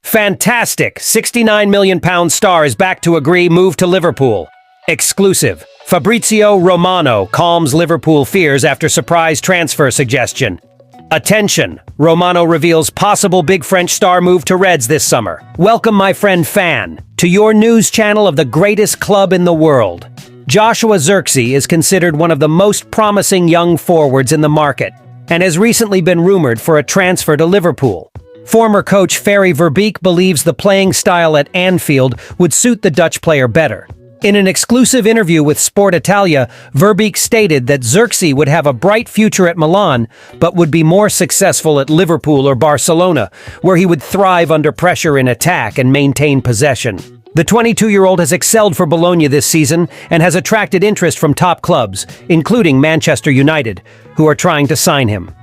Fantastic! £69 million star is back to agree move to Liverpool. Exclusive. Fabrizio Romano calms Liverpool fears after surprise transfer suggestion. Attention! Romano reveals possible big French star move to Reds this summer. Welcome, my friend Fan, to your news channel of the greatest club in the world. Joshua Zirkzee is considered one of the most promising young forwards in the market and has recently been rumored for a transfer to Liverpool. Former coach Ferry Verbeek believes the playing style at Anfield would suit the Dutch player better. In an exclusive interview with Sport Italia, Verbeek stated that Zirkzee would have a bright future at Milan, but would be more successful at Liverpool or Barcelona, where he would thrive under pressure in attack and maintain possession. The 22-year-old has excelled for Bologna this season and has attracted interest from top clubs, including Manchester United, who are trying to sign him.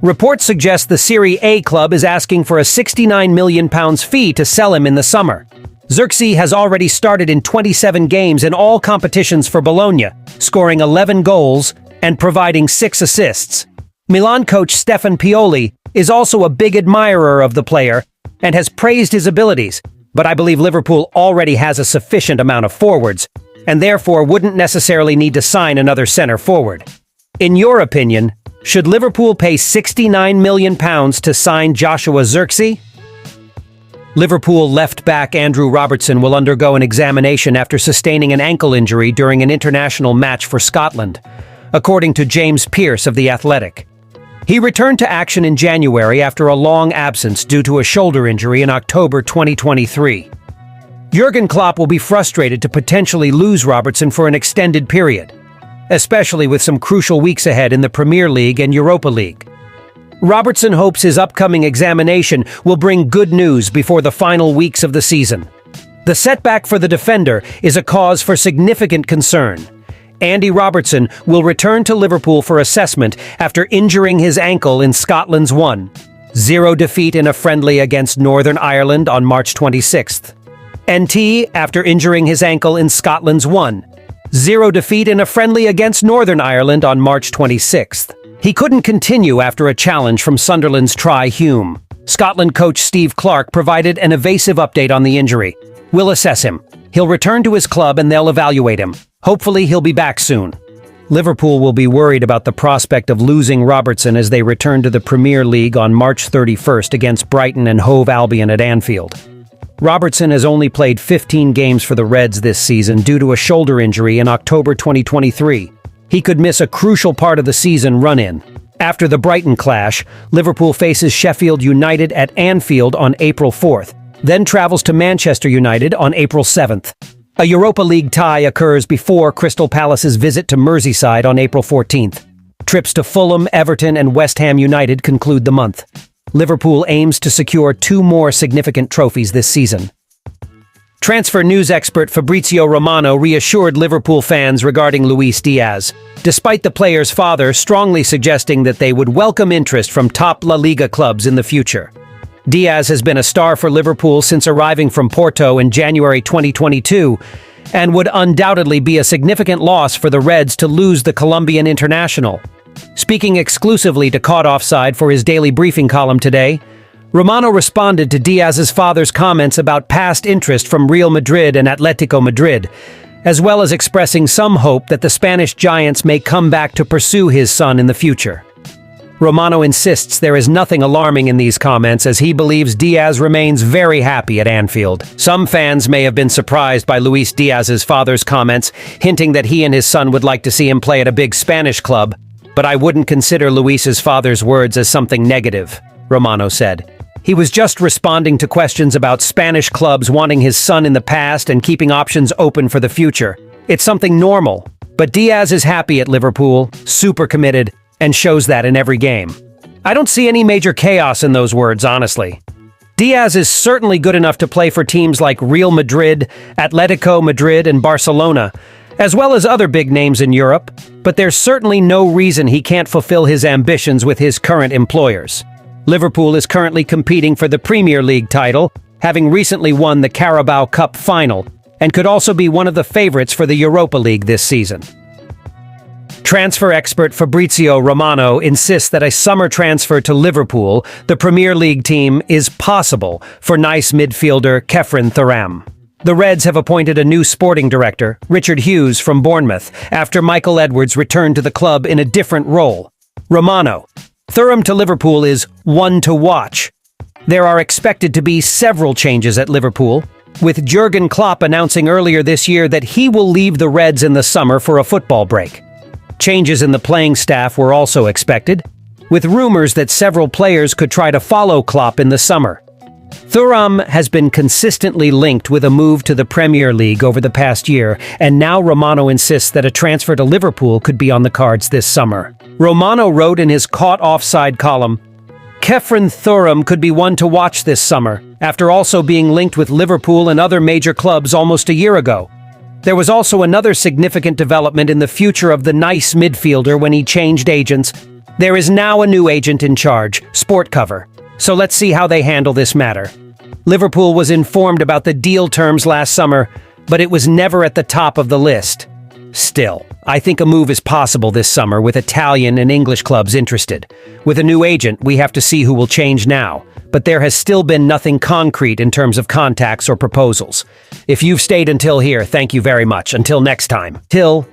Reports suggest the Serie A club is asking for a £69 million fee to sell him in the summer. Zirkzee has already started in 27 games in all competitions for Bologna, scoring 11 goals and providing 6 assists. Milan coach Stefan Pioli is also a big admirer of the player and has praised his abilities, but I believe Liverpool already has a sufficient amount of forwards, and therefore wouldn't necessarily need to sign another center forward. In your opinion, should Liverpool pay £69 million to sign Joshua Zirkzee? Liverpool left-back Andrew Robertson will undergo an examination after sustaining an ankle injury during an international match for Scotland, according to James Pearce of The Athletic. He returned to action in January after a long absence due to a shoulder injury in October 2023. Jurgen Klopp will be frustrated to potentially lose Robertson for an extended period, especially with some crucial weeks ahead in the Premier League and Europa League. Robertson hopes his upcoming examination will bring good news before the final weeks of the season. The setback for the defender is a cause for significant concern. Andy Robertson will return to Liverpool for assessment after injuring his ankle in Scotland's 1-0 defeat in a friendly against Northern Ireland on March 26th. NT after injuring his ankle in Scotland's 1-0 defeat in a friendly against Northern Ireland on March 26th. He couldn't continue after a challenge from Sunderland's Try Hume. Scotland coach Steve Clarke provided an evasive update on the injury. We'll assess him. He'll return to his club and they'll evaluate him. Hopefully he'll be back soon. Liverpool will be worried about the prospect of losing Robertson as they return to the Premier League on March 31st against Brighton and Hove Albion at Anfield. Robertson has only played 15 games for the Reds this season due to a shoulder injury in October 2023. He could miss a crucial part of the season run-in. After the Brighton clash, Liverpool faces Sheffield United at Anfield on April 4th, then travels to Manchester United on April 7th. A Europa League tie occurs before Crystal Palace's visit to Merseyside on April 14th. Trips to Fulham, Everton, and West Ham United conclude the month. Liverpool aims to secure 2 more significant trophies this season. Transfer news expert Fabrizio Romano reassured Liverpool fans regarding Luis Diaz, despite the player's father strongly suggesting that they would welcome interest from top La Liga clubs in the future. Diaz has been a star for Liverpool since arriving from Porto in January 2022, and would undoubtedly be a significant loss for the Reds to lose the Colombian international. Speaking exclusively to Caught Offside for his daily briefing column today, Romano responded to Diaz's father's comments about past interest from Real Madrid and Atletico Madrid, as well as expressing some hope that the Spanish giants may come back to pursue his son in the future. Romano insists there is nothing alarming in these comments as he believes Diaz remains very happy at Anfield. Some fans may have been surprised by Luis Diaz's father's comments, hinting that he and his son would like to see him play at a big Spanish club, but I wouldn't consider Luis's father's words as something negative, Romano said. He was just responding to questions about Spanish clubs wanting his son in the past and keeping options open for the future. It's something normal, but Diaz is happy at Liverpool, super committed, and shows that in every game. I don't see any major chaos in those words, honestly. Diaz is certainly good enough to play for teams like Real Madrid, Atletico Madrid, and Barcelona, as well as other big names in Europe, but there's certainly no reason he can't fulfill his ambitions with his current employers. Liverpool is currently competing for the Premier League title, having recently won the Carabao Cup final, and could also be one of the favorites for the Europa League this season. Transfer expert Fabrizio Romano insists that a summer transfer to Liverpool, the Premier League team, is possible for Nice midfielder Thuram. The Reds have appointed a new sporting director, Richard Hughes from Bournemouth, after Michael Edwards returned to the club in a different role. Romano: Thuram to Liverpool is one to watch. There are expected to be several changes at Liverpool, with Jurgen Klopp announcing earlier this year that he will leave the Reds in the summer for a football break. Changes in the playing staff were also expected, with rumors that several players could try to follow Klopp in the summer. Thuram has been consistently linked with a move to the Premier League over the past year, and now Romano insists that a transfer to Liverpool could be on the cards this summer. Romano wrote in his Caught Offside column, Thuram could be one to watch this summer, after also being linked with Liverpool and other major clubs almost a year ago. There was also another significant development in the future of the Nice midfielder when he changed agents. There is now a new agent in charge, Sport Cover. So let's see how they handle this matter. Liverpool was informed about the deal terms last summer, but it was never at the top of the list. Still, I think a move is possible this summer with Italian and English clubs interested. With a new agent, we have to see who will change now, but there has still been nothing concrete in terms of contacts or proposals. If you've stayed until here, thank you very much. Until next time. Till